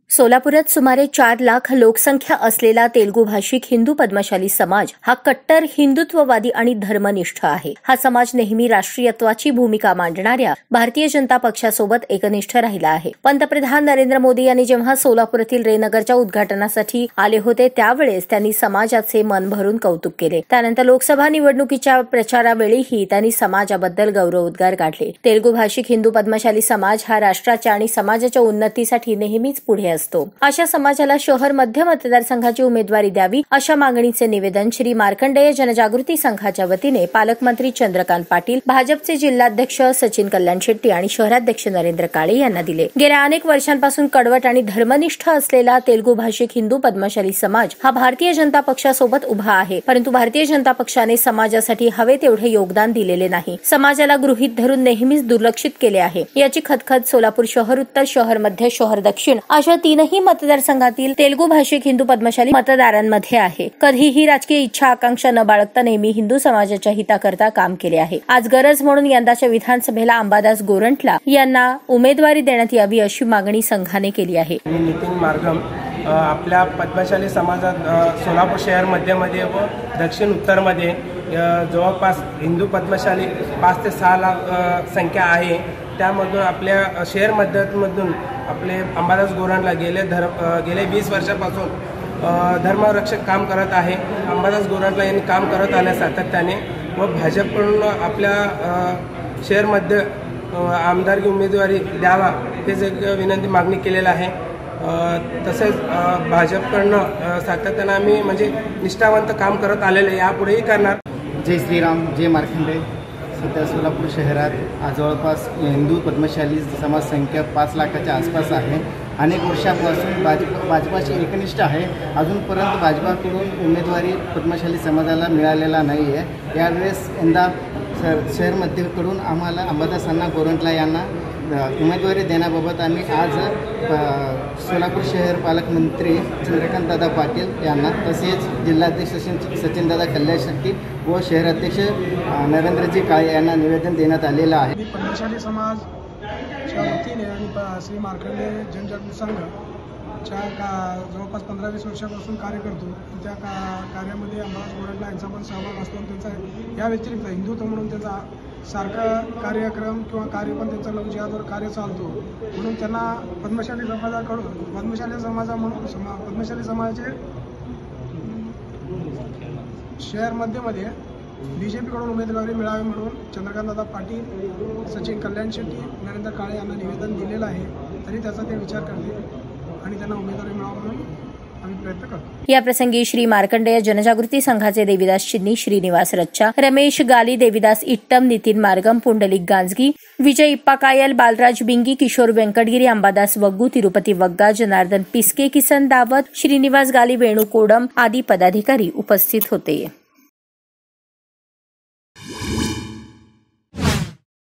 सोलापुरात सुमारे 4 लाख लोकसंख्या असलेला तेलुगू भाषिक हिंदू पद्मशाली समाज हा कट्टर हिंदुत्ववादी आणि धर्मनिष्ठ आहे। हा समाज नेहमी राष्ट्रीयत्वाची भूमिका मांडणाऱ्या भारतीय जनता पक्षासोबत एकनिष्ठ राहिला आहे। पंतप्रधान नरेंद्र मोदी यांनी जेव्हा सोलापुरातील रेनगरच्या उद्घाटनासाठी आले होते त्यावेळेस त्यांनी समाजाचे मन भरून कौतुक केले। त्यानंतर लोकसभा निवडणुकीच्या प्रचारावेळीही त्यांनी समाजाबद्दल गौरवोद्गार काढले। तेलुगू भाषिक हिंदू पद्मशाली समाज हा राष्ट्राच्या आणि समाजाच्या उन्नतीसाठी नेहमीच पुढे असतो। अशा समाजाला शहर मध्य मतदारसंघाची उमेदवारी द्यावी अशा मागणीचे निवेदन श्री मार्कंडेय जनजागृती संघाच्या वतीने पालकमंत्री चंद्रकांत पाटील, भाजपचे जिल्हाध्यक्ष सचिन कल्याण शेट्टी आणि शहराध्यक्ष नरेंद्र काळे यांना दिले। गेल्या अनेक वर्षांपासून कडवट आणि धर्मनिष्ठ असलेला तेलुगू भाषिक हिंदू पद्मशाली समाज हा भारतीय जनता पक्षासोबत उभा आहे, परंतु भारतीय जनता पक्षाने समाजासाठी हवे तेवढे योगदान दिलेले नाही। समाजाला गृहीत धरून नेहमीच दुर्लक्षित केले आहे। याची खतखत सोलापूर शहर उत्तर, शहर मध्य, शहर दक्षिण अशा तीनही मतदारसंघातील तेलुगू भाषिक हिंदू पद्मशाली मतदारांमध्ये आहे। कधीही राजकीय इच्छा आकांक्षा न बाळगता नेहमी हिंदू समाजाच्या हिताकरता काम केले आहे। आज गरज म्हणून यंदाच्या विधानसभेला अंबादास गोरंट्ला यांना उमेदवारी देण्यात यावी अशी मागणी संघाने केली आहे। नितीन मार्गम आपल्या पद्मशाली समाजात सोलापूर शहर मध्यमध्ये व दक्षिण उत्तरमध्ये जवळपास हिंदू पद्मशाली 5 ते 6 लाख संख्या आहे। त्यामधून आपल्या शहर मध्यमधून आपले अंबादास गोरंट्ला गेले 20 वर्षापासून धर्मरक्षक काम करत आहे। अंबादास गोरंट्ला यांनी काम करत आले सातत्याने व भाजपकडून आपल्या शहरमध्ये आमदारकी उमेदवारी द्यावा हेच एक विनंती मागणी केलेला आहे। तसेच भाजपकडून सातत्याने आम्ही म्हणजे निष्ठावंत काम करत आलेले यापुढेही करणार। जय श्रीराम, जय मार्कंडेय। सध्या सोलापूर शहरात जवळपास हिंदू पद्मशाली समाज संख्या 5 लाखाच्या आसपास आहे। अनेक वर्षापासून भाजपाची एकनिष्ठ आहे। अजूनपर्यंत भाजपाकडून उमेदवारी पद्मशाली समाजाला मिळालेला नाही आहे। यावेळेस यंदा शहरमध्येकडून आम्हाला अंबादासांना गोरंट्ला यांना उमेदवारी देण्याबाबत आम्ही आज सोलापूर शहर पालकमंत्री चंद्रकांतदादा पाटील यांना, तसेच जिल्हाध्यक्ष सचिनदादा कल्याण शेट्टी व शहराध्यक्ष नरेंद्रजी काळे यांना निवेदन देण्यात आलेलं आहे। पद्मशाली समाजच्या वतीने आणि श्री मार्कंडेय जनजागृती संघाच्या जवळपास 15-20 वर्षापासून कार्य करतो। त्या कार्यामध्ये अंबादास गोरंट्ला यांचा पण सहभाग असतो। त्यांचा या व्यतिरिक्त हिंदुत्व म्हणून त्याचा सारखा कार्यक्रम किंवा कार्य पण त्यांचा लघुजहाजावर कार्य चालतो। म्हणून त्यांना पद्मशाली समाजाचे शहर मध्यमध्ये बीजेपीकडून उमेदवारी मिळावी म्हणून चंद्रकांतदादा पाटील, सचिन कल्याण शेट्टी, नरेंद्र काळे यांना निवेदन दिलेलं आहे। तरी त्याचा ते विचार करतील आणि त्यांना उमेदवारी मिळावी म्हणून आम्ही प्रयत्न करतो। या प्रसंगी श्री मार्कंडेय जनजागृती संघाचे देविदास चिन्नी, श्रीनिवास रच्चा, रमेश गाली, देविदास इट्टम, नितीन मार्गम, पुंडलिक गांजगी, विजय इप्पा कायल, बालराज बिंगी, किशोर वेंकटगिरी, अंबादास वग्गू, तिरुपती वग्गा, जनार्दन पिस्के, किसन दावत, श्रीनिवास गाली, वेणू कोडम आदी पदाधिकारी उपस्थित होते।